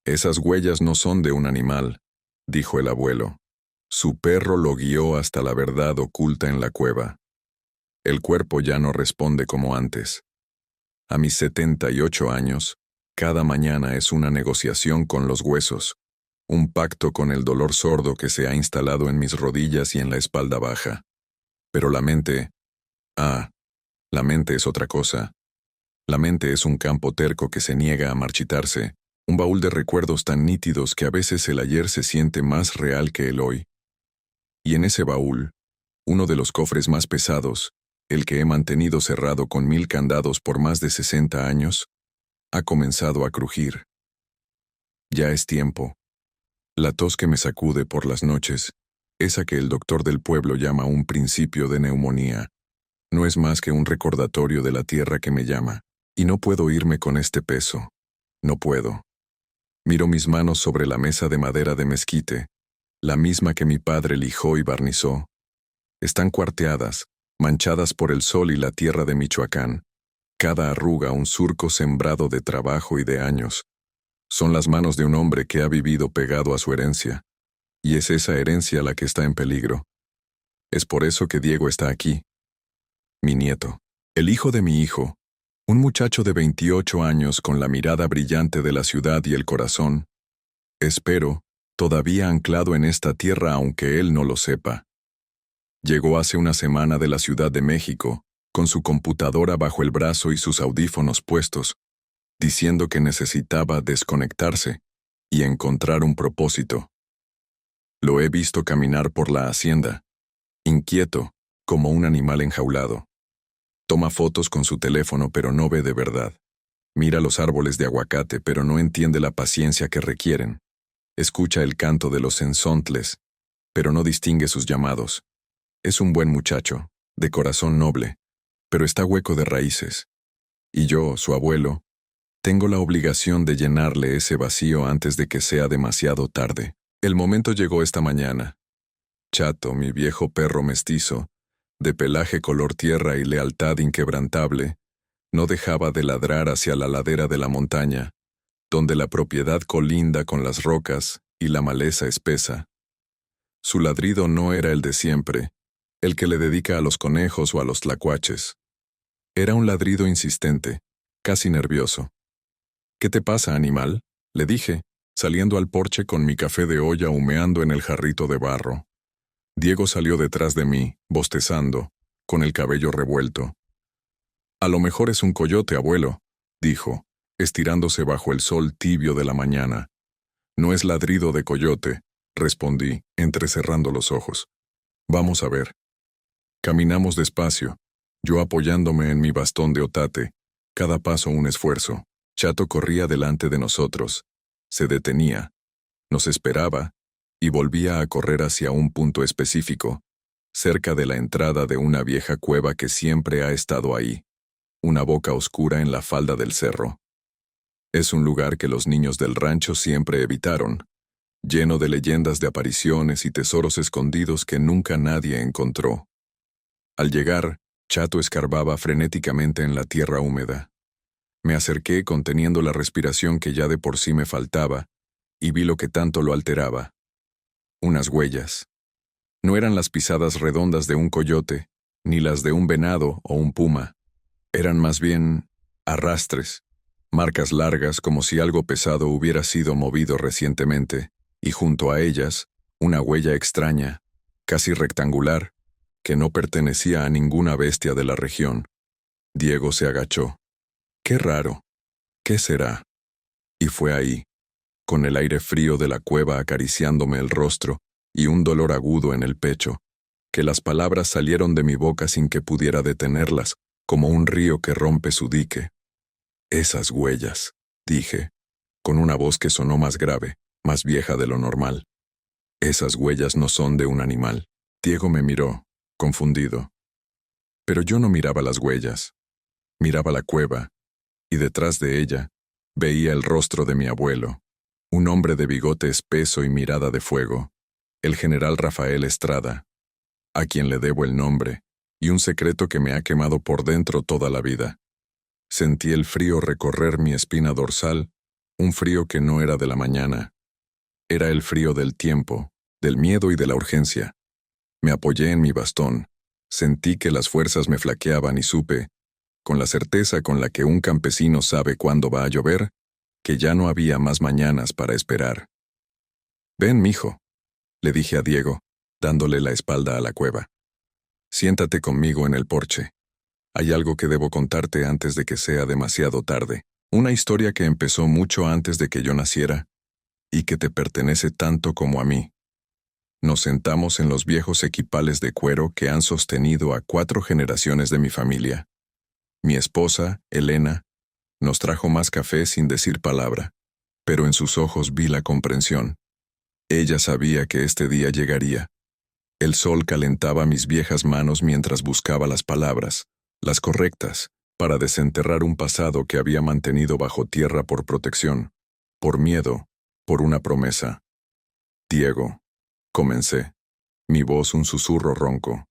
Esas huellas no son de un animal, dijo el abuelo. Su perro lo guió hasta la verdad oculta en la cueva. El cuerpo ya no responde como antes. A mis 78 años, cada mañana es una negociación con los huesos, un pacto con el dolor sordo que se ha instalado en mis rodillas y en la espalda baja. Pero la mente... la mente es otra cosa. La mente es un campo terco que se niega a marchitarse, un baúl de recuerdos tan nítidos que a veces el ayer se siente más real que el hoy. Y en ese baúl, uno de los cofres más pesados, el que he mantenido cerrado con 1000 candados por más de 60 años, ha comenzado a crujir. Ya es tiempo. La tos que me sacude por las noches, esa que el doctor del pueblo llama un principio de neumonía, no es más que un recordatorio de la tierra que me llama, y no puedo irme con este peso. No puedo. Miro mis manos sobre la mesa de madera de mezquite, la misma que mi padre lijó y barnizó. Están cuarteadas, manchadas por el sol y la tierra de Michoacán, cada arruga un surco sembrado de trabajo y de años. Son las manos de un hombre que ha vivido pegado a su herencia, y es esa herencia la que está en peligro. Es por eso que Diego está aquí. Mi nieto, el hijo de mi hijo, un muchacho de 28 años con la mirada brillante de la ciudad y el corazón, espero, todavía anclado en esta tierra aunque él no lo sepa. Llegó hace una semana de la Ciudad de México, con su computadora bajo el brazo y sus audífonos puestos, diciendo que necesitaba desconectarse y encontrar un propósito. Lo he visto caminar por la hacienda, inquieto, como un animal enjaulado. Toma fotos con su teléfono pero no ve de verdad. Mira los árboles de aguacate pero no entiende la paciencia que requieren. Escucha el canto de los cenzontles, pero no distingue sus llamados. Es un buen muchacho, de corazón noble, pero está hueco de raíces. Y yo, su abuelo, tengo la obligación de llenarle ese vacío antes de que sea demasiado tarde. El momento llegó esta mañana. Chato, mi viejo perro mestizo, de pelaje color tierra y lealtad inquebrantable, no dejaba de ladrar hacia la ladera de la montaña, donde la propiedad colinda con las rocas y la maleza espesa. Su ladrido no era el de siempre, el que le dedica a los conejos o a los tlacuaches. Era un ladrido insistente, casi nervioso. «¿Qué te pasa, animal?», le dije, saliendo al porche con mi café de olla humeando en el jarrito de barro. Diego salió detrás de mí, bostezando, con el cabello revuelto. «A lo mejor es un coyote, abuelo», dijo, estirándose bajo el sol tibio de la mañana. «No es ladrido de coyote», respondí, entrecerrando los ojos. «Vamos a ver». Caminamos despacio, yo apoyándome en mi bastón de otate, cada paso un esfuerzo. Chato corría delante de nosotros, se detenía, nos esperaba, y volvía a correr hacia un punto específico, cerca de la entrada de una vieja cueva que siempre ha estado ahí, una boca oscura en la falda del cerro. Es un lugar que los niños del rancho siempre evitaron, lleno de leyendas de apariciones y tesoros escondidos que nunca nadie encontró. Al llegar, Chato escarbaba frenéticamente en la tierra húmeda. Me acerqué conteniendo la respiración que ya de por sí me faltaba, y vi lo que tanto lo alteraba. Unas huellas. No eran las pisadas redondas de un coyote, ni las de un venado o un puma. Eran más bien arrastres, marcas largas como si algo pesado hubiera sido movido recientemente, y junto a ellas, una huella extraña, casi rectangular, que no pertenecía a ninguna bestia de la región. Diego se agachó. «Qué raro. ¿Qué será?». Y fue ahí, con el aire frío de la cueva acariciándome el rostro y un dolor agudo en el pecho, que las palabras salieron de mi boca sin que pudiera detenerlas, como un río que rompe su dique. «Esas huellas», dije, con una voz que sonó más grave, más vieja de lo normal. «Esas huellas no son de un animal». Diego me miró, confundido. Pero yo no miraba las huellas. Miraba la cueva, y detrás de ella, veía el rostro de mi abuelo, un hombre de bigote espeso y mirada de fuego, el general Rafael Estrada, a quien le debo el nombre, y un secreto que me ha quemado por dentro toda la vida. Sentí el frío recorrer mi espina dorsal, Un frío que no era de la mañana. Era el frío del tiempo, del miedo y de la urgencia. Me apoyé en mi bastón. Sentí que las fuerzas me flaqueaban y supe, con la certeza con la que un campesino sabe cuándo va a llover, que ya no había más mañanas para esperar. «Ven, mijo», le dije a Diego, dándole la espalda a la cueva. «Siéntate conmigo en el porche. Hay algo que debo contarte antes de que sea demasiado tarde. Una historia que empezó mucho antes de que yo naciera y que te pertenece tanto como a mí». Nos sentamos en los viejos equipales de cuero que han sostenido a 4 generaciones de mi familia. Mi esposa, Elena, nos trajo más café sin decir palabra, pero en sus ojos vi la comprensión. Ella sabía que este día llegaría. El sol calentaba mis viejas manos mientras buscaba las palabras, las correctas, para desenterrar un pasado que había mantenido bajo tierra por protección, por miedo, por una promesa. «Diego», comencé, mi voz un susurro ronco.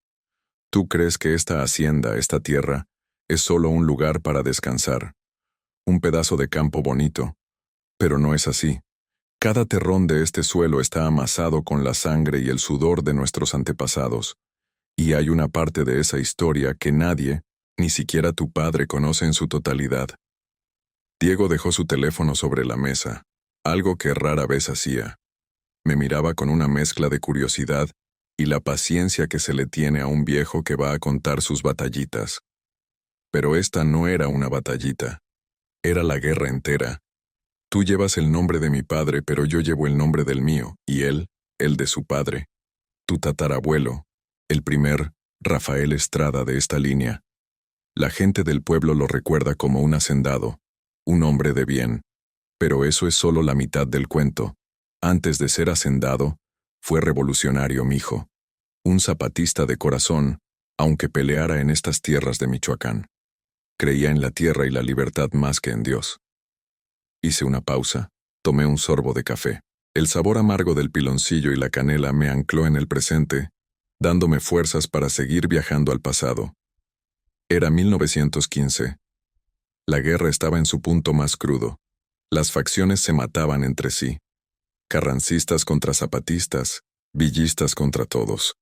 «Tú crees que esta hacienda, esta tierra, es solo un lugar para descansar, un pedazo de campo bonito, pero no es así. Cada terrón de este suelo está amasado con la sangre y el sudor de nuestros antepasados, y hay una parte de esa historia que nadie, ni siquiera tu padre, conoce en su totalidad». Diego dejó su teléfono sobre la mesa, algo que rara vez hacía. Me miraba con una mezcla de curiosidad y la paciencia que se le tiene a un viejo que va a contar sus batallitas. Pero esta no era una batallita. Era la guerra entera. Tú llevas el nombre de mi padre, pero yo llevo el nombre del mío, y él, el de su padre. Tu tatarabuelo, el primer Rafael Estrada de esta línea. La gente del pueblo lo recuerda como un hacendado, un hombre de bien. Pero eso es solo la mitad del cuento. Antes de ser hacendado, fue revolucionario, mijo. Un zapatista de corazón, aunque peleara en estas tierras de Michoacán. Creía en la tierra y la libertad más que en Dios. Hice una pausa, tomé un sorbo de café. El sabor amargo del piloncillo y la canela me ancló en el presente, dándome fuerzas para seguir viajando al pasado. Era 1915. La guerra estaba en su punto más crudo. Las facciones se mataban entre sí. Carrancistas contra zapatistas, villistas contra todos.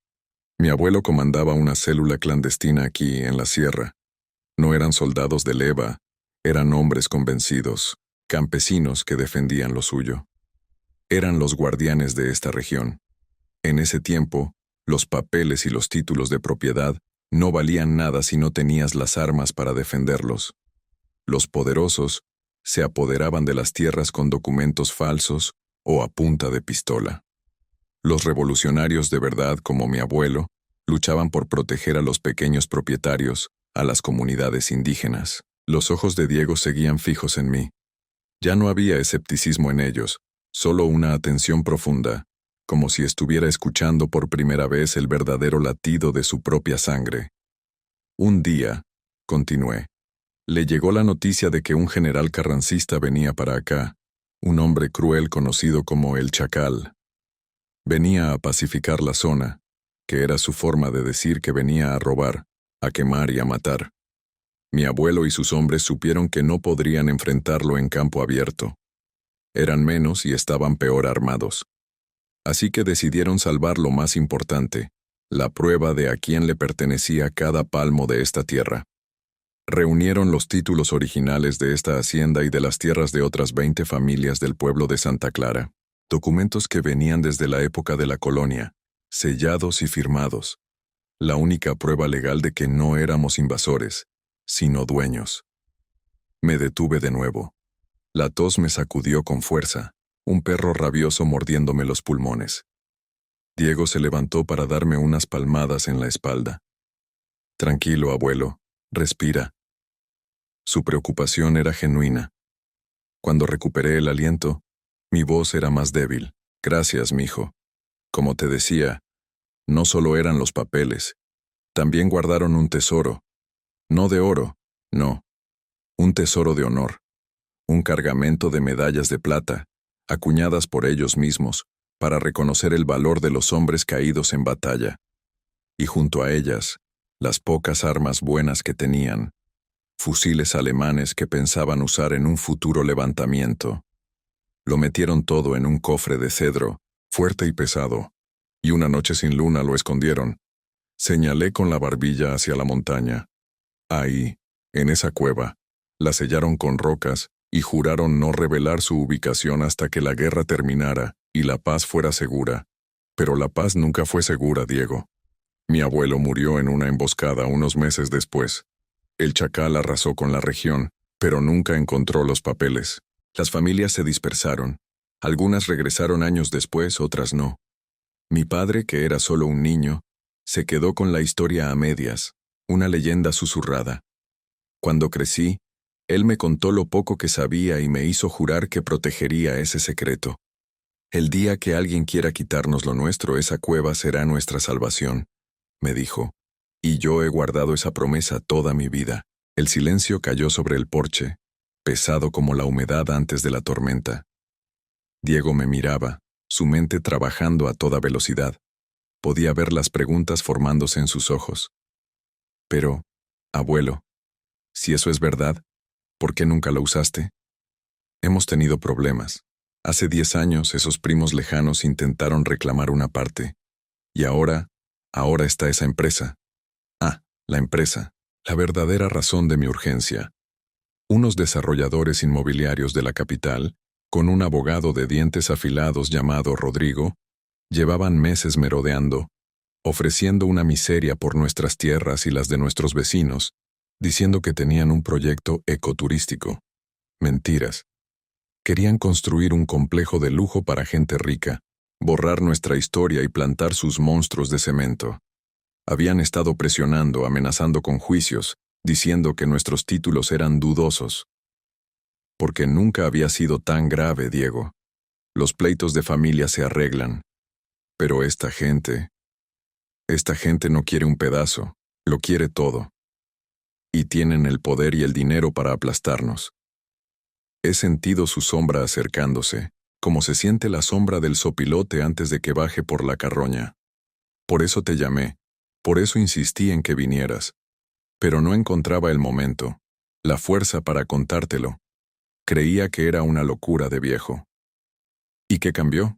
Mi abuelo comandaba una célula clandestina aquí, en la sierra. No eran soldados de leva, eran hombres convencidos, campesinos que defendían lo suyo. Eran los guardianes de esta región. En ese tiempo, los papeles y los títulos de propiedad no valían nada si no tenías las armas para defenderlos. Los poderosos se apoderaban de las tierras con documentos falsos o a punta de pistola. Los revolucionarios de verdad, como mi abuelo, luchaban por proteger a los pequeños propietarios, a las comunidades indígenas. Los ojos de Diego seguían fijos en mí. Ya no había escepticismo en ellos, solo una atención profunda, como si estuviera escuchando por primera vez el verdadero latido de su propia sangre. Un día, continué, le llegó la noticia de que un general carrancista venía para acá, un hombre cruel conocido como el Chacal. Venía a pacificar la zona, que era su forma de decir que venía a robar, a quemar y a matar. Mi abuelo y sus hombres supieron que no podrían enfrentarlo en campo abierto. Eran menos y estaban peor armados. Así que decidieron salvar lo más importante, la prueba de a quién le pertenecía cada palmo de esta tierra. Reunieron los títulos originales de esta hacienda y de las tierras de otras 20 familias del pueblo de Santa Clara, documentos que venían desde la época de la colonia, sellados y firmados, la única prueba legal de que no éramos invasores, sino dueños. Me detuve de nuevo. La tos me sacudió con fuerza, un perro rabioso mordiéndome los pulmones. Diego se levantó para darme unas palmadas en la espalda. «Tranquilo, abuelo, respira». Su preocupación era genuina. Cuando recuperé el aliento, mi voz era más débil. «Gracias, mijo. Como te decía, no solo eran los papeles, también guardaron un tesoro. No de oro, no. Un tesoro de honor. Un cargamento de medallas de plata, acuñadas por ellos mismos, para reconocer el valor de los hombres caídos en batalla. Y junto a ellas, las pocas armas buenas que tenían, fusiles alemanes que pensaban usar en un futuro levantamiento. Lo metieron todo en un cofre de cedro, fuerte y pesado, y una noche sin luna lo escondieron. Señalé con la barbilla hacia la montaña. Ahí, en esa cueva, la sellaron con rocas y juraron no revelar su ubicación hasta que la guerra terminara y la paz fuera segura. Pero la paz nunca fue segura, Diego. Mi abuelo murió en una emboscada unos meses después. El chacal arrasó con la región, pero nunca encontró los papeles. Las familias se dispersaron. Algunas regresaron años después, otras no. Mi padre, que era solo un niño, se quedó con la historia a medias, una leyenda susurrada. Cuando crecí, él me contó lo poco que sabía y me hizo jurar que protegería ese secreto. El día que alguien quiera quitarnos lo nuestro, esa cueva será nuestra salvación, me dijo. Y yo he guardado esa promesa toda mi vida. El silencio cayó sobre el porche, pesado como la humedad antes de la tormenta. Diego me miraba, su mente trabajando a toda velocidad. Podía ver las preguntas formándose en sus ojos. Pero, abuelo, si eso es verdad, ¿por qué nunca lo usaste? Hemos tenido problemas. Hace 10 años esos primos lejanos intentaron reclamar una parte. Y ahora está esa empresa. Ah, la empresa, la verdadera razón de mi urgencia. Unos desarrolladores inmobiliarios de la capital, con un abogado de dientes afilados llamado Rodrigo, llevaban meses merodeando, ofreciendo una miseria por nuestras tierras y las de nuestros vecinos, diciendo que tenían un proyecto ecoturístico. Mentiras. Querían construir un complejo de lujo para gente rica, borrar nuestra historia y plantar sus monstruos de cemento. Habían estado presionando, amenazando con juicios, diciendo que nuestros títulos eran dudosos. Porque nunca había sido tan grave, Diego. Los pleitos de familia se arreglan. Pero esta gente no quiere un pedazo, lo quiere todo. Y tienen el poder y el dinero para aplastarnos. He sentido su sombra acercándose, como se siente la sombra del sopilote antes de que baje por la carroña. Por eso te llamé, por eso insistí en que vinieras. Pero no encontraba el momento, la fuerza para contártelo. Creía que era una locura de viejo. ¿Y qué cambió?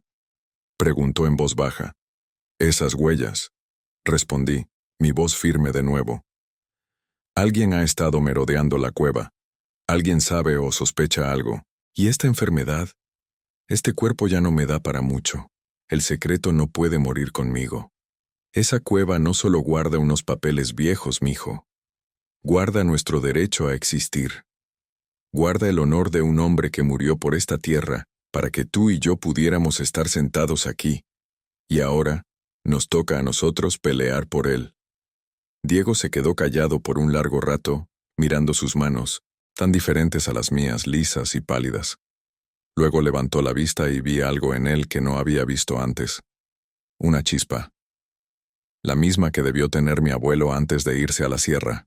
Preguntó en voz baja. Esas huellas, respondí, mi voz firme de nuevo. Alguien ha estado merodeando la cueva. Alguien sabe o sospecha algo. ¿Y esta enfermedad? Este cuerpo ya no me da para mucho. El secreto no puede morir conmigo. Esa cueva no solo guarda unos papeles viejos, mijo. Guarda nuestro derecho a existir. Guarda el honor de un hombre que murió por esta tierra para que tú y yo pudiéramos estar sentados aquí. Y ahora, nos toca a nosotros pelear por él. Diego se quedó callado por un largo rato, mirando sus manos, tan diferentes a las mías, lisas y pálidas. Luego levantó la vista y vi algo en él que no había visto antes. Una chispa. La misma que debió tener mi abuelo antes de irse a la sierra.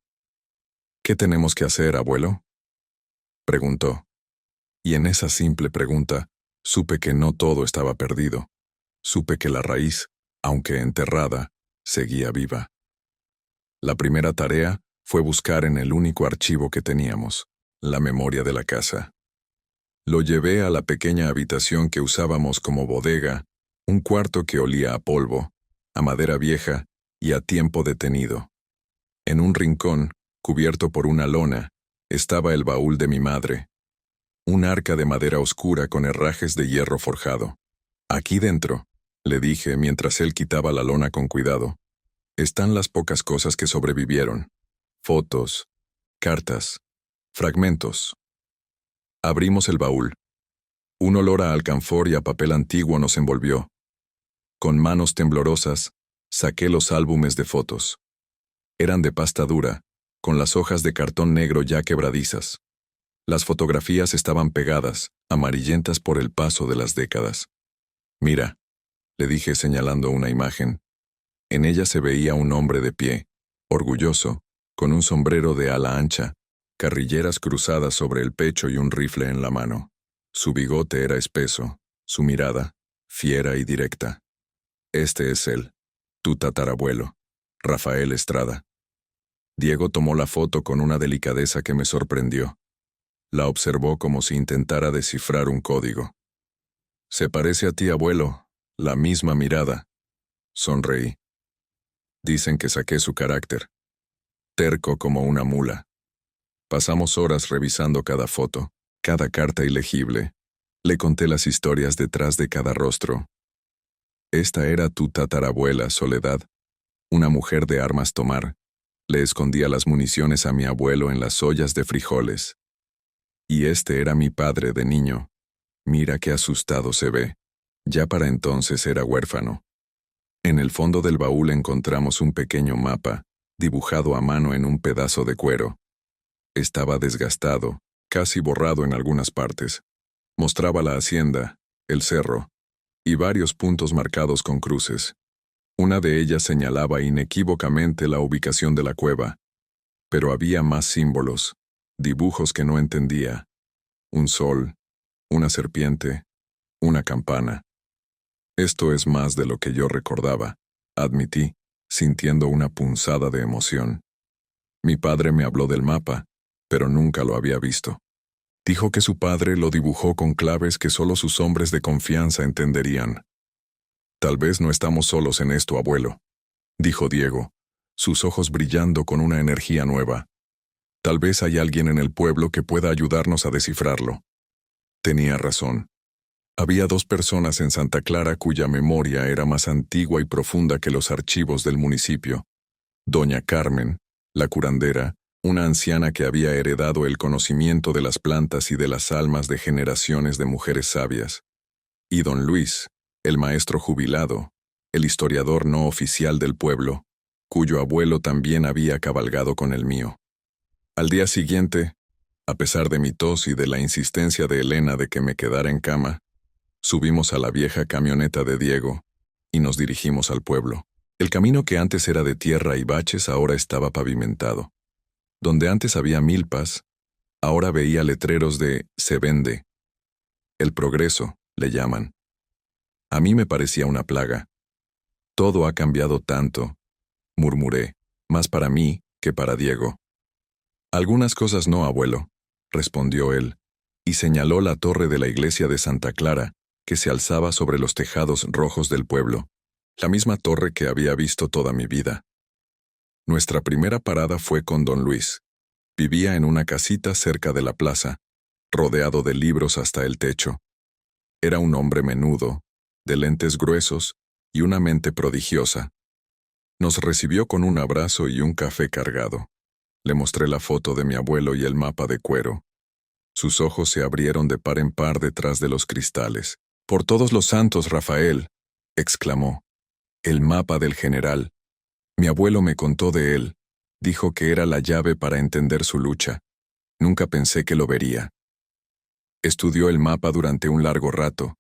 ¿Qué tenemos que hacer, abuelo?, preguntó. Y en esa simple pregunta, supe que no todo estaba perdido. Supe que la raíz, aunque enterrada, seguía viva. La primera tarea fue buscar en el único archivo que teníamos, la memoria de la casa. Lo llevé a la pequeña habitación que usábamos como bodega, un cuarto que olía a polvo, a madera vieja y a tiempo detenido. En un rincón, cubierto por una lona, estaba el baúl de mi madre, un arca de madera oscura con herrajes de hierro forjado. Aquí dentro, le dije mientras él quitaba la lona con cuidado, están las pocas cosas que sobrevivieron. Fotos, cartas, fragmentos. Abrimos el baúl. Un olor a alcanfor y a papel antiguo nos envolvió. Con manos temblorosas, saqué los álbumes de fotos. Eran de pasta dura, con las hojas de cartón negro ya quebradizas. Las fotografías estaban pegadas, amarillentas por el paso de las décadas. Mira, le dije señalando una imagen. En ella se veía un hombre de pie, orgulloso, con un sombrero de ala ancha, carrilleras cruzadas sobre el pecho y un rifle en la mano. Su bigote era espeso, su mirada, fiera y directa. Este es él, tu tatarabuelo, Rafael Estrada. Diego tomó la foto con una delicadeza que me sorprendió. La observó como si intentara descifrar un código. Se parece a ti, abuelo. La misma mirada. Sonreí. Dicen que saqué su carácter. Terco como una mula. Pasamos horas revisando cada foto, cada carta ilegible. Le conté las historias detrás de cada rostro. Esta era tu tatarabuela, Soledad, una mujer de armas tomar. Le escondía las municiones a mi abuelo en las ollas de frijoles. Y este era mi padre de niño. Mira qué asustado se ve. Ya para entonces era huérfano. En el fondo del baúl encontramos un pequeño mapa, dibujado a mano en un pedazo de cuero. Estaba desgastado, casi borrado en algunas partes. Mostraba la hacienda, el cerro, y varios puntos marcados con cruces. Una de ellas señalaba inequívocamente la ubicación de la cueva, pero había más símbolos, dibujos que no entendía. Un sol, una serpiente, una campana. Esto es más de lo que yo recordaba, admití, sintiendo una punzada de emoción. Mi padre me habló del mapa, pero nunca lo había visto. Dijo que su padre lo dibujó con claves que solo sus hombres de confianza entenderían. Tal vez no estamos solos en esto, abuelo, dijo Diego, sus ojos brillando con una energía nueva. Tal vez hay alguien en el pueblo que pueda ayudarnos a descifrarlo. Tenía razón. Había 2 personas en Santa Clara cuya memoria era más antigua y profunda que los archivos del municipio. Doña Carmen, la curandera, una anciana que había heredado el conocimiento de las plantas y de las almas de generaciones de mujeres sabias. Y don Luis, el maestro jubilado, el historiador no oficial del pueblo, cuyo abuelo también había cabalgado con el mío. Al día siguiente, a pesar de mi tos y de la insistencia de Elena de que me quedara en cama, subimos a la vieja camioneta de Diego y nos dirigimos al pueblo. El camino que antes era de tierra y baches ahora estaba pavimentado. Donde antes había milpas, ahora veía letreros de «Se vende». El progreso, le llaman. A mí me parecía una plaga. Todo ha cambiado tanto, murmuré, más para mí que para Diego. Algunas cosas no, abuelo, respondió él, y señaló la torre de la iglesia de Santa Clara, que se alzaba sobre los tejados rojos del pueblo, la misma torre que había visto toda mi vida. Nuestra primera parada fue con don Luis. Vivía en una casita cerca de la plaza, rodeado de libros hasta el techo. Era un hombre menudo, de lentes gruesos y una mente prodigiosa. Nos recibió con un abrazo y un café cargado. Le mostré la foto de mi abuelo y el mapa de cuero. Sus ojos se abrieron de par en par detrás de los cristales. «Por todos los santos, Rafael», exclamó. «El mapa del general. Mi abuelo me contó de él. Dijo que era la llave para entender su lucha. Nunca pensé que lo vería». Estudió el mapa durante un largo rato,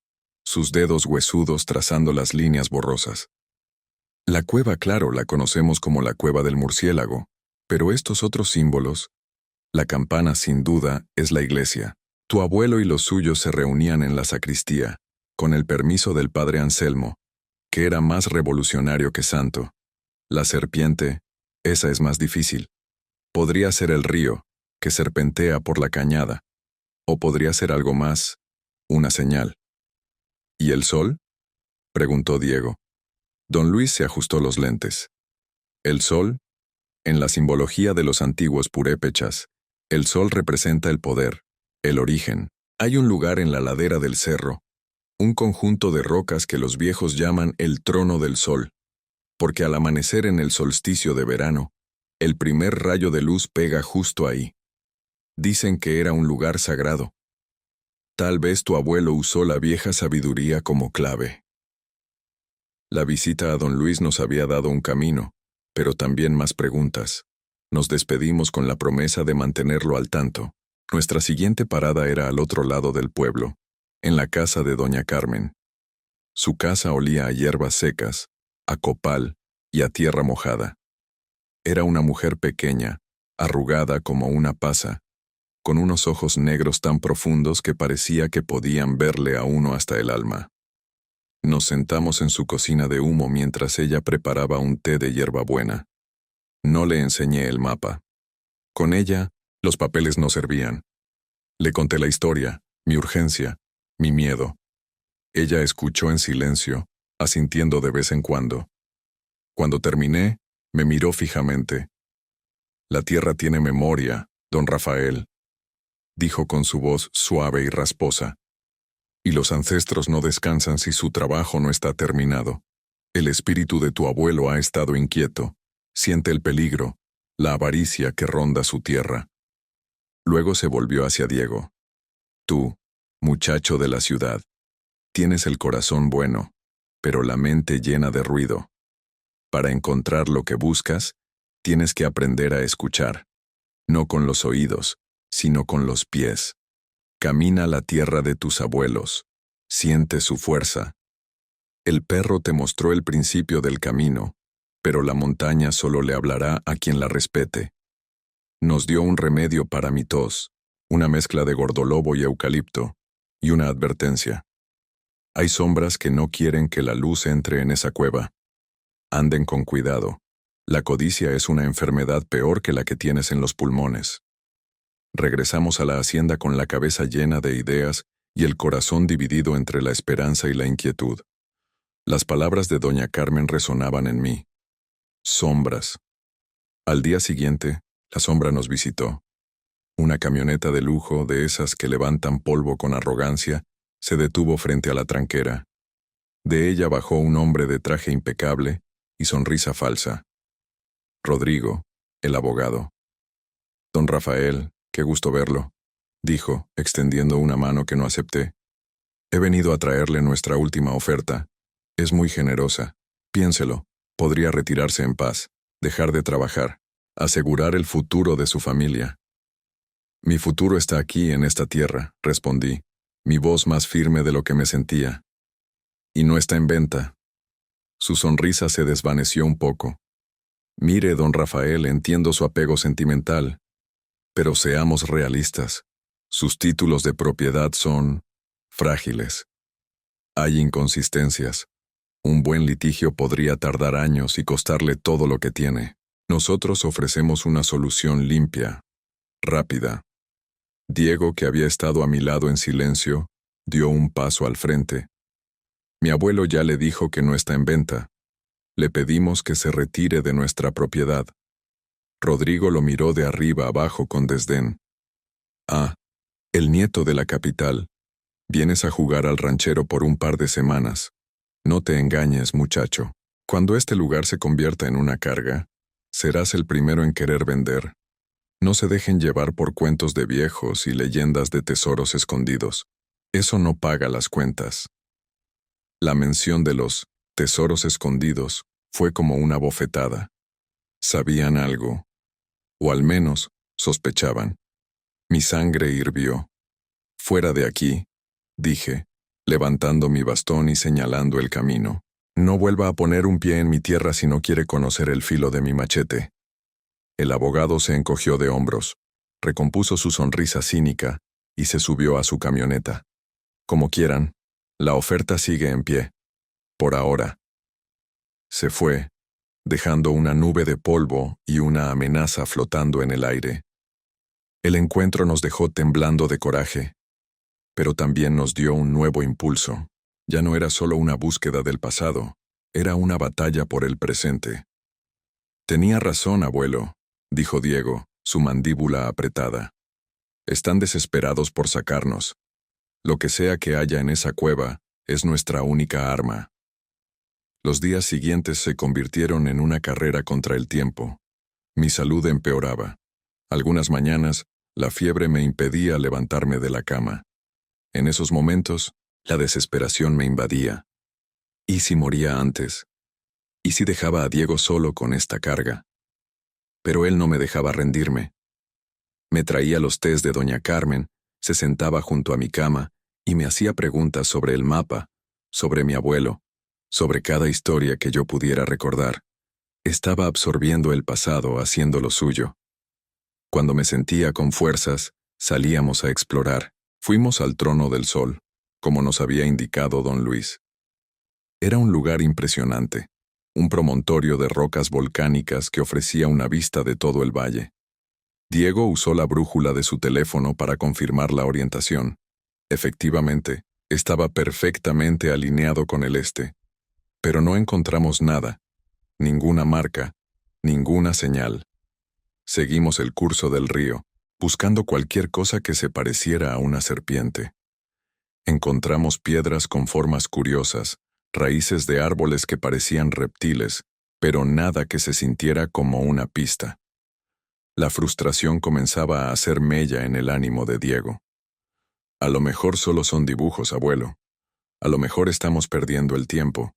sus dedos huesudos trazando las líneas borrosas. La cueva, claro, la conocemos como la cueva del murciélago, pero estos otros símbolos, la campana sin duda es la iglesia. Tu abuelo y los suyos se reunían en la sacristía, con el permiso del padre Anselmo, que era más revolucionario que santo. La serpiente, esa es más difícil. Podría ser el río, que serpentea por la cañada, o podría ser algo más, una señal. ¿Y el sol?, preguntó Diego. Don Luis se ajustó los lentes. El sol, en la simbología de los antiguos purépechas, el sol representa el poder, el origen. Hay un lugar en la ladera del cerro, un conjunto de rocas que los viejos llaman el trono del sol, porque al amanecer en el solsticio de verano, el primer rayo de luz pega justo ahí. Dicen que era un lugar sagrado. Tal vez tu abuelo usó la vieja sabiduría como clave. La visita a don Luis nos había dado un camino, pero también más preguntas. Nos despedimos con la promesa de mantenerlo al tanto. Nuestra siguiente parada era al otro lado del pueblo, en la casa de doña Carmen. Su casa olía a hierbas secas, a copal y a tierra mojada. Era una mujer pequeña, arrugada como una pasa, con unos ojos negros tan profundos que parecía que podían verle a uno hasta el alma. Nos sentamos en su cocina de humo mientras ella preparaba un té de hierbabuena. No le enseñé el mapa. Con ella, los papeles no servían. Le conté la historia, mi urgencia, mi miedo. Ella escuchó en silencio, asintiendo de vez en cuando. Cuando terminé, me miró fijamente. La tierra tiene memoria, don Rafael, dijo con su voz suave y rasposa. Y los ancestros no descansan si su trabajo no está terminado. El espíritu de tu abuelo ha estado inquieto. Siente el peligro, la avaricia que ronda su tierra. Luego se volvió hacia Diego. Tú, muchacho de la ciudad, tienes el corazón bueno, pero la mente llena de ruido. Para encontrar lo que buscas, tienes que aprender a escuchar, no con los oídos, sino con los pies. Camina la tierra de tus abuelos, siente su fuerza. El perro te mostró el principio del camino, pero la montaña solo le hablará a quien la respete. Nos dio un remedio para mi tos, una mezcla de gordolobo y eucalipto, y una advertencia. Hay sombras que no quieren que la luz entre en esa cueva. Anden con cuidado. La codicia es una enfermedad peor que la que tienes en los pulmones. Regresamos a la hacienda con la cabeza llena de ideas y el corazón dividido entre la esperanza y la inquietud. Las palabras de doña Carmen resonaban en mí. Sombras. Al día siguiente, la sombra nos visitó. Una camioneta de lujo, de esas que levantan polvo con arrogancia, se detuvo frente a la tranquera. De ella bajó un hombre de traje impecable y sonrisa falsa. Rodrigo, el abogado. Don Rafael, qué gusto verlo, dijo, extendiendo una mano que no acepté. He venido a traerle nuestra última oferta. Es muy generosa. Piénselo, podría retirarse en paz, dejar de trabajar, asegurar el futuro de su familia. Mi futuro está aquí en esta tierra, respondí, mi voz más firme de lo que me sentía. Y no está en venta. Su sonrisa se desvaneció un poco. Mire, don Rafael, entiendo su apego sentimental, pero seamos realistas. Sus títulos de propiedad son frágiles. Hay inconsistencias. Un buen litigio podría tardar años y costarle todo lo que tiene. Nosotros ofrecemos una solución limpia, rápida. Diego, que había estado a mi lado en silencio, dio un paso al frente. Mi abuelo ya le dijo que no está en venta. Le pedimos que se retire de nuestra propiedad. Rodrigo lo miró de arriba abajo con desdén. Ah, el nieto de la capital. Vienes a jugar al ranchero por un par de semanas. No te engañes, muchacho. Cuando este lugar se convierta en una carga, serás el primero en querer vender. No se dejen llevar por cuentos de viejos y leyendas de tesoros escondidos. Eso no paga las cuentas. La mención de los tesoros escondidos fue como una bofetada. Sabían algo, o al menos sospechaban. Mi sangre hirvió. Fuera de aquí, dije, levantando mi bastón y señalando el camino. No vuelva a poner un pie en mi tierra si no quiere conocer el filo de mi machete. El abogado se encogió de hombros, recompuso su sonrisa cínica y se subió a su camioneta. Como quieran, la oferta sigue en pie. Por ahora. Se fue, dejando una nube de polvo y una amenaza flotando en el aire. El encuentro nos dejó temblando de coraje, pero también nos dio un nuevo impulso. Ya no era solo una búsqueda del pasado, era una batalla por el presente. Tenía razón, abuelo, dijo Diego, su mandíbula apretada. Están desesperados por sacarnos. Lo que sea que haya en esa cueva es nuestra única arma. Los días siguientes se convirtieron en una carrera contra el tiempo. Mi salud empeoraba. Algunas mañanas, la fiebre me impedía levantarme de la cama. En esos momentos, la desesperación me invadía. ¿Y si moría antes? ¿Y si dejaba a Diego solo con esta carga? Pero él no me dejaba rendirme. Me traía los tés de doña Carmen, se sentaba junto a mi cama y me hacía preguntas sobre el mapa, sobre mi abuelo, sobre cada historia que yo pudiera recordar. Estaba absorbiendo el pasado, haciendo lo suyo. Cuando me sentía con fuerzas, salíamos a explorar. Fuimos al Trono del Sol, como nos había indicado don Luis. Era un lugar impresionante, un promontorio de rocas volcánicas que ofrecía una vista de todo el valle. Diego usó la brújula de su teléfono para confirmar la orientación. Efectivamente, Estaba perfectamente alineado con el este, pero no encontramos nada, ninguna marca, ninguna señal. Seguimos el curso del río, buscando cualquier cosa que se pareciera a una serpiente. Encontramos piedras con formas curiosas, raíces de árboles que parecían reptiles, pero nada que se sintiera como una pista. La frustración comenzaba a hacer mella en el ánimo de Diego. A lo mejor solo son dibujos, abuelo. A lo mejor estamos perdiendo el tiempo,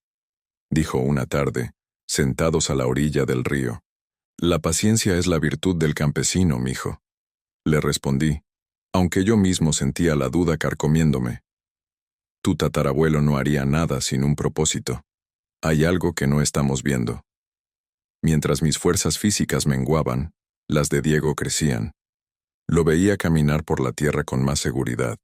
dijo una tarde, sentados a la orilla del río. La paciencia es la virtud del campesino, mijo. Le respondí, aunque yo mismo sentía la duda carcomiéndome. Tu tatarabuelo no haría nada sin un propósito. Hay algo que no estamos viendo. Mientras mis fuerzas físicas menguaban, las de Diego crecían. Lo veía caminar por la tierra con más seguridad.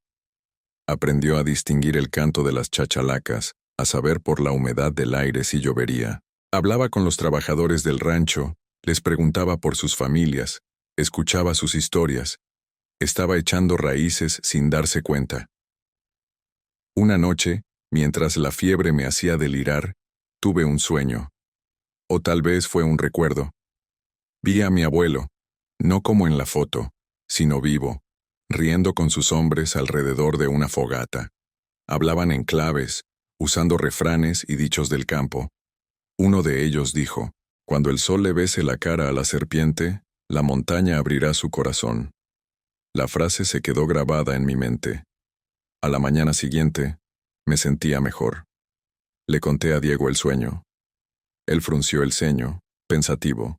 Aprendió a distinguir el canto de las chachalacas, a saber por la humedad del aire si llovería. Hablaba con los trabajadores del rancho, les preguntaba por sus familias, escuchaba sus historias. Estaba echando raíces sin darse cuenta. Una noche, mientras la fiebre me hacía delirar, tuve un sueño. O tal vez fue un recuerdo. Vi a mi abuelo, no como en la foto, sino vivo, riendo con sus hombres alrededor de una fogata. Hablaban en claves, usando refranes y dichos del campo. Uno de ellos dijo, cuando el sol le bese la cara a la serpiente, la montaña abrirá su corazón. La frase se quedó grabada en mi mente. A la mañana siguiente, me sentía mejor. Le conté a Diego el sueño. Él frunció el ceño, pensativo.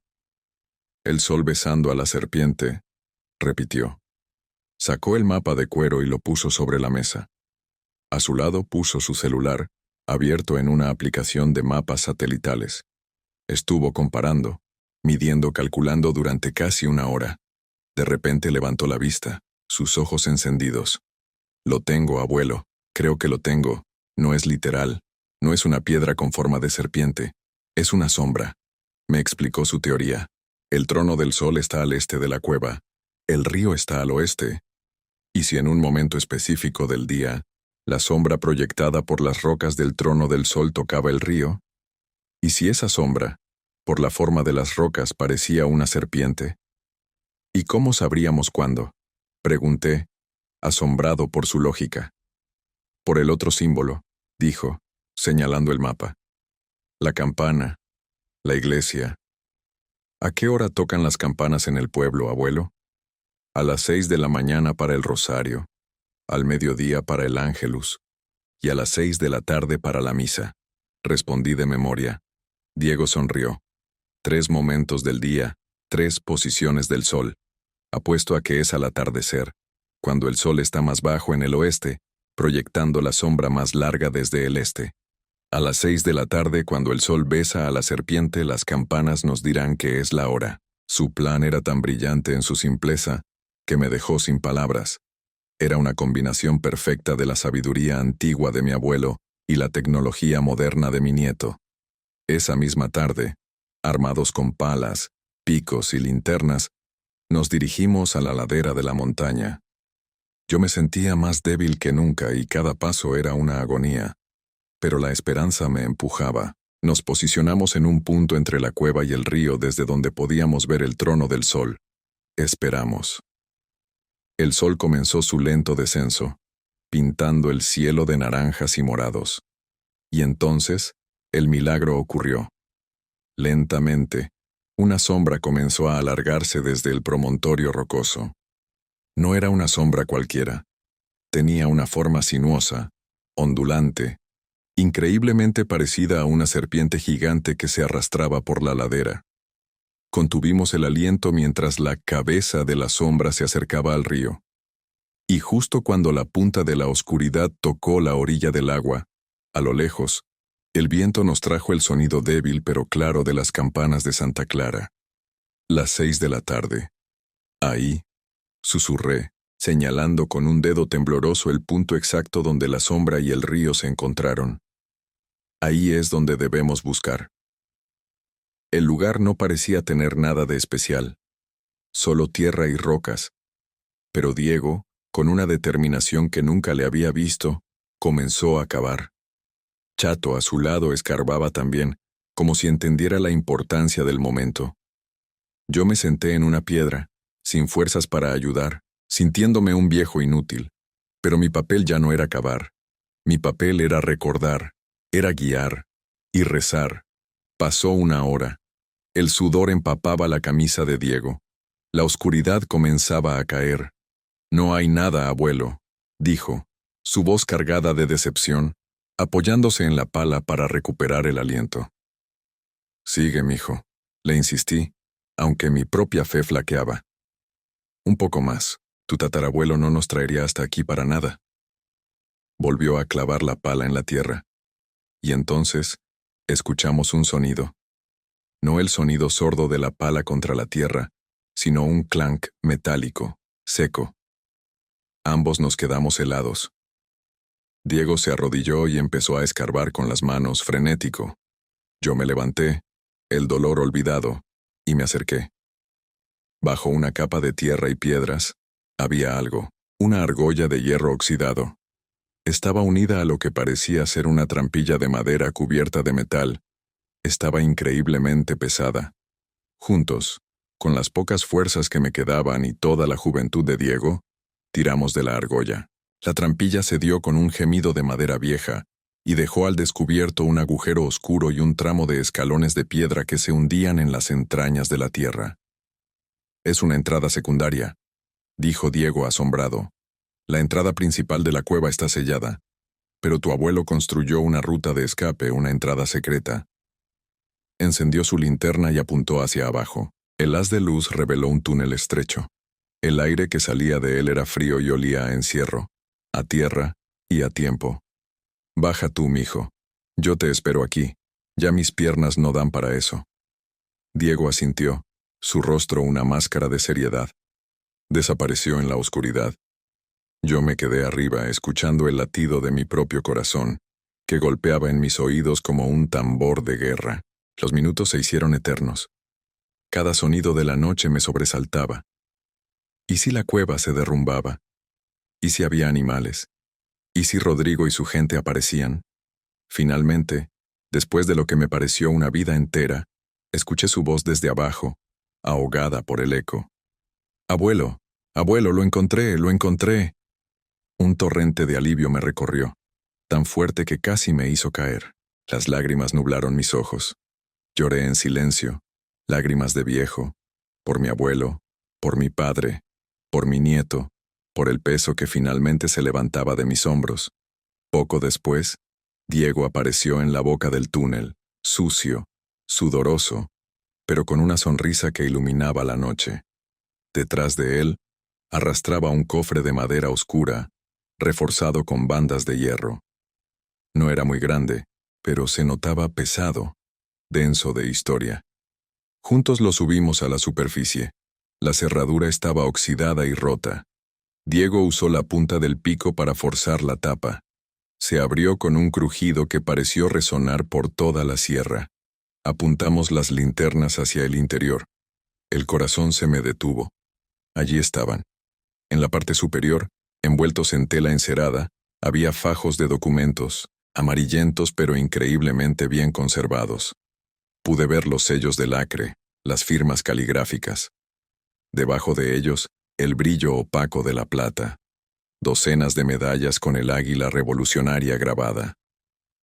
El sol besando a la serpiente, repitió. Sacó el mapa de cuero y lo puso sobre la mesa. A su lado puso su celular, abierto en una aplicación de mapas satelitales. Estuvo comparando, midiendo, calculando durante casi una hora. De repente levantó la vista, sus ojos encendidos. Lo tengo, abuelo, creo que lo tengo. No es literal, no es una piedra con forma de serpiente, es una sombra. Me explicó su teoría. El trono del sol está al este de la cueva, el río está al oeste. Y si en un momento específico del día, la sombra proyectada por las rocas del trono del sol tocaba el río, y si esa sombra, por la forma de las rocas, parecía una serpiente. ¿Y cómo sabríamos cuándo? Pregunté, asombrado por su lógica. Por el otro símbolo, dijo, señalando el mapa. La campana, la iglesia. ¿A qué hora tocan las campanas en el pueblo, abuelo? A las 6 de la mañana para el rosario, al mediodía para el ángelus, y a las 6 de la tarde para la misa. Respondí de memoria. Diego sonrió. 3 momentos del día, 3 posiciones del sol. Apuesto a que es al atardecer, cuando el sol está más bajo en el oeste, proyectando la sombra más larga desde el este. A las 6 de la tarde, cuando el sol besa a la serpiente, las campanas nos dirán que es la hora. Su plan era tan brillante en su simpleza, que me dejó sin palabras. Era una combinación perfecta de la sabiduría antigua de mi abuelo y la tecnología moderna de mi nieto. Esa misma tarde, armados con palas, picos y linternas, nos dirigimos a la ladera de la montaña. Yo me sentía más débil que nunca y cada paso era una agonía. Pero la esperanza me empujaba. Nos posicionamos en un punto entre la cueva y el río desde donde podíamos ver el trono del sol. Esperamos. El sol comenzó su lento descenso, pintando el cielo de naranjas y morados. Y entonces, el milagro ocurrió. Lentamente, una sombra comenzó a alargarse desde el promontorio rocoso. No era una sombra cualquiera. Tenía una forma sinuosa, ondulante, increíblemente parecida a una serpiente gigante que se arrastraba por la ladera. Contuvimos el aliento mientras la cabeza de la sombra se acercaba al río. Y justo cuando la punta de la oscuridad tocó la orilla del agua, a lo lejos, el viento nos trajo el sonido débil pero claro de las campanas de Santa Clara. Las 6 de la tarde. Ahí, susurré, señalando con un dedo tembloroso el punto exacto donde la sombra y el río se encontraron. Ahí es donde debemos buscar. El lugar no parecía tener nada de especial, solo tierra y rocas, pero Diego, con una determinación que nunca le había visto, comenzó a cavar. Chato a su lado escarbaba también, como si entendiera la importancia del momento. Yo me senté en una piedra, sin fuerzas para ayudar, sintiéndome un viejo inútil. Pero mi papel ya no era cavar. Mi papel era recordar, era guiar y rezar. Pasó una hora. El sudor empapaba la camisa de Diego. La oscuridad comenzaba a caer. «No hay nada, abuelo», dijo, su voz cargada de decepción, apoyándose en la pala para recuperar el aliento. «Sigue, mijo», le insistí, aunque mi propia fe flaqueaba. «Un poco más. Tu tatarabuelo no nos traería hasta aquí para nada». Volvió a clavar la pala en la tierra. Y entonces, escuchamos un sonido. No el sonido sordo de la pala contra la tierra, sino un clank metálico, seco. Ambos nos quedamos helados. Diego se arrodilló y empezó a escarbar con las manos, frenético. Yo me levanté, el dolor olvidado, y me acerqué. Bajo una capa de tierra y piedras, había algo, una argolla de hierro oxidado. Estaba unida a lo que parecía ser una trampilla de madera cubierta de metal. Estaba increíblemente pesada. Juntos, con las pocas fuerzas que me quedaban y toda la juventud de Diego, tiramos de la argolla. La trampilla cedió con un gemido de madera vieja y dejó al descubierto un agujero oscuro y un tramo de escalones de piedra que se hundían en las entrañas de la tierra. «Es una entrada secundaria», dijo Diego asombrado. «La entrada principal de la cueva está sellada, pero tu abuelo construyó una ruta de escape, una entrada secreta». Encendió su linterna y apuntó hacia abajo. El haz de luz reveló un túnel estrecho. El aire que salía de él era frío y olía a encierro, a tierra y a tiempo. «Baja tú, mijo. Yo te espero aquí. Ya mis piernas no dan para eso». Diego asintió, su rostro una máscara de seriedad. Desapareció en la oscuridad. Yo me quedé arriba escuchando el latido de mi propio corazón, que golpeaba en mis oídos como un tambor de guerra. Los minutos se hicieron eternos. Cada sonido de la noche me sobresaltaba. ¿Y si la cueva se derrumbaba? ¿Y si había animales? ¿Y si Rodrigo y su gente aparecían? Finalmente, después de lo que me pareció una vida entera, escuché su voz desde abajo, ahogada por el eco. «Abuelo, abuelo, lo encontré, lo encontré». Un torrente de alivio me recorrió, tan fuerte que casi me hizo caer. Las lágrimas nublaron mis ojos. Lloré en silencio, lágrimas de viejo, por mi abuelo, por mi padre, por mi nieto, por el peso que finalmente se levantaba de mis hombros. Poco después, Diego apareció en la boca del túnel, sucio, sudoroso, pero con una sonrisa que iluminaba la noche. Detrás de él, arrastraba un cofre de madera oscura, reforzado con bandas de hierro. No era muy grande, pero se notaba pesado, denso de historia. Juntos lo subimos a la superficie. La cerradura estaba oxidada y rota. Diego usó la punta del pico para forzar la tapa. Se abrió con un crujido que pareció resonar por toda la sierra. Apuntamos las linternas hacia el interior. El corazón se me detuvo. Allí estaban. En la parte superior, envueltos en tela encerada, había fajos de documentos, amarillentos pero increíblemente bien conservados. Pude ver los sellos de lacre, las firmas caligráficas. Debajo de ellos, el brillo opaco de la plata. Docenas de medallas con el águila revolucionaria grabada.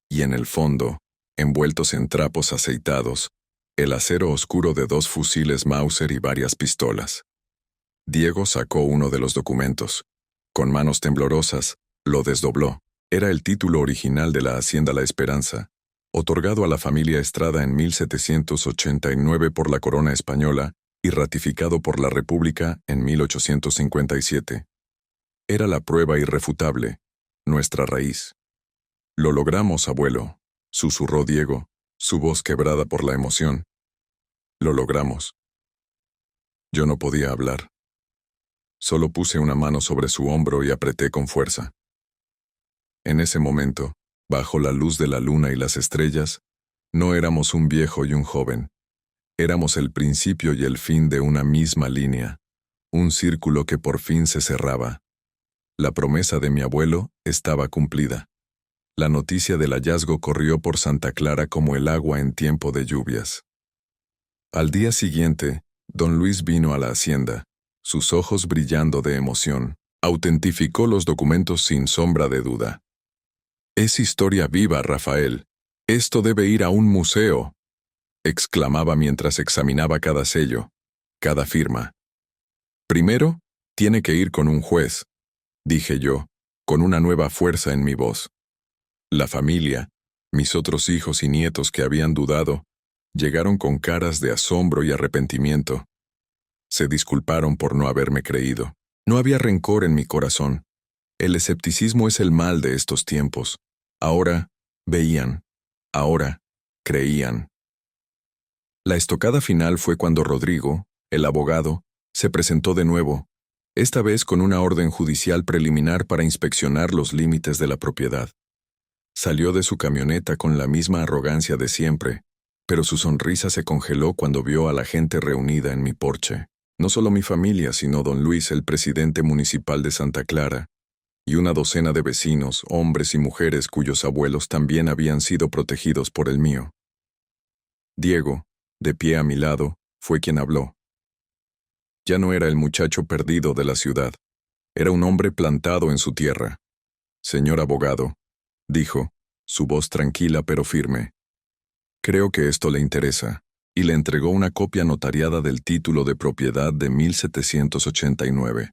Y en el fondo, envueltos en trapos aceitados, el acero oscuro de 2 fusiles Mauser y varias pistolas. Diego sacó uno de los documentos. Con manos temblorosas, lo desdobló. Era el título original de la Hacienda La Esperanza, otorgado a la familia Estrada en 1789 por la corona española y ratificado por la República en 1857. Era la prueba irrefutable, nuestra raíz. «Lo logramos, abuelo», susurró Diego, su voz quebrada por la emoción. «Lo logramos». Yo no podía hablar. Solo puse una mano sobre su hombro y apreté con fuerza. En ese momento, bajo la luz de la luna y las estrellas, no éramos un viejo y un joven. Éramos el principio y el fin de una misma línea, un círculo que por fin se cerraba. La promesa de mi abuelo estaba cumplida. La noticia del hallazgo corrió por Santa Clara como el agua en tiempo de lluvias. Al día siguiente, don Luis vino a la hacienda, sus ojos brillando de emoción. Autentificó los documentos sin sombra de duda. «Es historia viva, Rafael. Esto debe ir a un museo», exclamaba mientras examinaba cada sello, cada firma. «Primero, tiene que ir con un juez», dije yo, con una nueva fuerza en mi voz. La familia, mis otros hijos y nietos que habían dudado, llegaron con caras de asombro y arrepentimiento. Se disculparon por no haberme creído. No había rencor en mi corazón. El escepticismo es el mal de estos tiempos. Ahora veían, ahora creían. La estocada final fue cuando Rodrigo, el abogado, se presentó de nuevo, esta vez con una orden judicial preliminar para inspeccionar los límites de la propiedad. Salió de su camioneta con la misma arrogancia de siempre, pero su sonrisa se congeló cuando vio a la gente reunida en mi porche. No solo mi familia, sino don Luis, el presidente municipal de Santa Clara, y una docena de vecinos, hombres y mujeres cuyos abuelos también habían sido protegidos por el mío. Diego, de pie a mi lado, fue quien habló. Ya no era el muchacho perdido de la ciudad, era un hombre plantado en su tierra. «Señor abogado», dijo, su voz tranquila pero firme, «creo que esto le interesa», y le entregó una copia notariada del título de propiedad de 1789.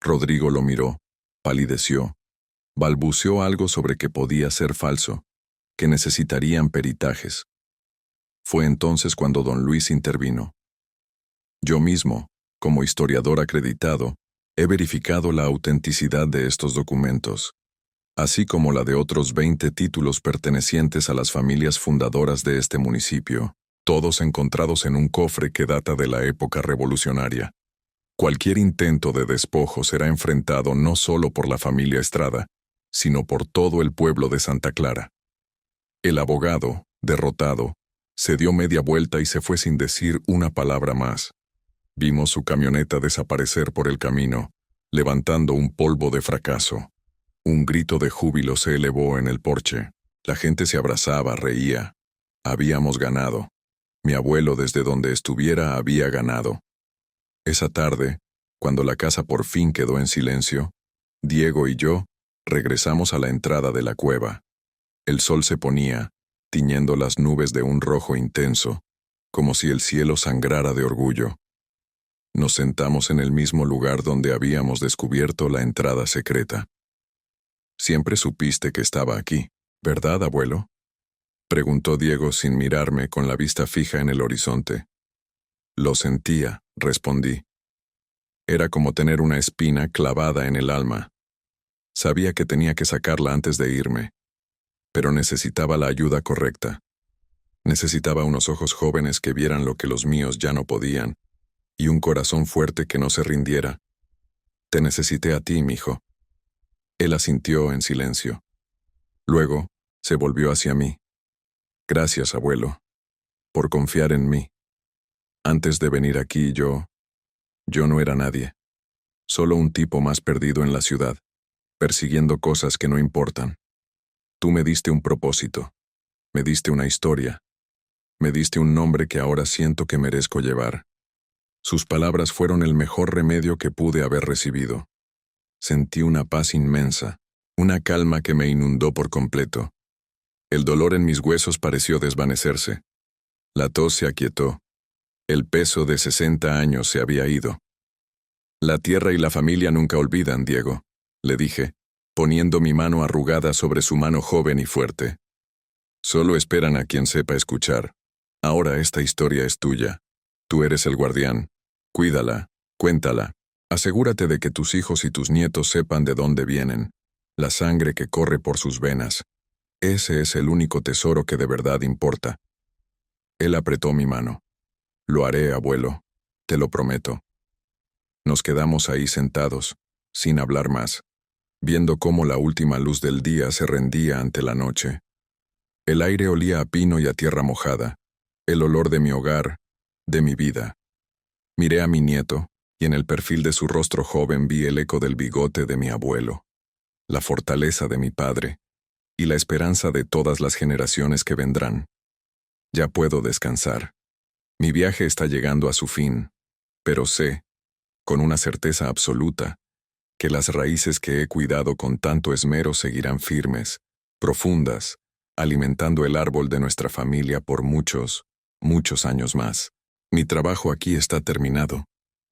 Rodrigo lo miró, palideció, balbuceó algo sobre que podía ser falso, que necesitarían peritajes. Fue entonces cuando don Luis intervino. «Yo mismo, como historiador acreditado, he verificado la autenticidad de estos documentos, así como la de otros 20 títulos pertenecientes a las familias fundadoras de este municipio, todos encontrados en un cofre que data de la época revolucionaria. Cualquier intento de despojo será enfrentado no solo por la familia Estrada, sino por todo el pueblo de Santa Clara». El abogado, derrotado, se dio media vuelta y se fue sin decir una palabra más. Vimos su camioneta desaparecer por el camino, levantando un polvo de fracaso. Un grito de júbilo se elevó en el porche. La gente se abrazaba, reía. Habíamos ganado. Mi abuelo, desde donde estuviera, había ganado. Esa tarde, cuando la casa por fin quedó en silencio, Diego y yo regresamos a la entrada de la cueva. El sol se ponía, tiñendo las nubes de un rojo intenso, como si el cielo sangrara de orgullo. Nos sentamos en el mismo lugar donde habíamos descubierto la entrada secreta. «Siempre supiste que estaba aquí, ¿verdad, abuelo?», preguntó Diego sin mirarme, con la vista fija en el horizonte. «Lo sentía», respondí. Era como tener una espina clavada en el alma. Sabía que tenía que sacarla antes de irme, pero necesitaba la ayuda correcta. Necesitaba unos ojos jóvenes que vieran lo que los míos ya no podían, y un corazón fuerte que no se rindiera. «Te necesité a ti, mijo». Él asintió en silencio. Luego, se volvió hacia mí. «Gracias, abuelo, por confiar en mí. Antes de venir aquí yo no era nadie. Solo un tipo más perdido en la ciudad, persiguiendo cosas que no importan. Tú me diste un propósito, me diste una historia, me diste un nombre que ahora siento que merezco llevar». Sus palabras fueron el mejor remedio que pude haber recibido. Sentí una paz inmensa, una calma que me inundó por completo. El dolor en mis huesos pareció desvanecerse. La tos se aquietó. El peso de 60 años se había ido. «La tierra y la familia nunca olvidan, Diego», le dije, poniendo mi mano arrugada sobre su mano joven y fuerte. «Solo esperan a quien sepa escuchar. Ahora esta historia es tuya. Tú eres el guardián. Cuídala, cuéntala. Asegúrate de que tus hijos y tus nietos sepan de dónde vienen, la sangre que corre por sus venas. Ese es el único tesoro que de verdad importa». Él apretó mi mano. «Lo haré, abuelo, te lo prometo». Nos quedamos ahí sentados, sin hablar más, viendo cómo la última luz del día se rendía ante la noche. El aire olía a pino y a tierra mojada, el olor de mi hogar, de mi vida. Miré a mi nieto, y en el perfil de su rostro joven vi el eco del bigote de mi abuelo, la fortaleza de mi padre, y la esperanza de todas las generaciones que vendrán. Ya puedo descansar. Mi viaje está llegando a su fin, pero sé, con una certeza absoluta, que las raíces que he cuidado con tanto esmero seguirán firmes, profundas, alimentando el árbol de nuestra familia por muchos, muchos años más. Mi trabajo aquí está terminado.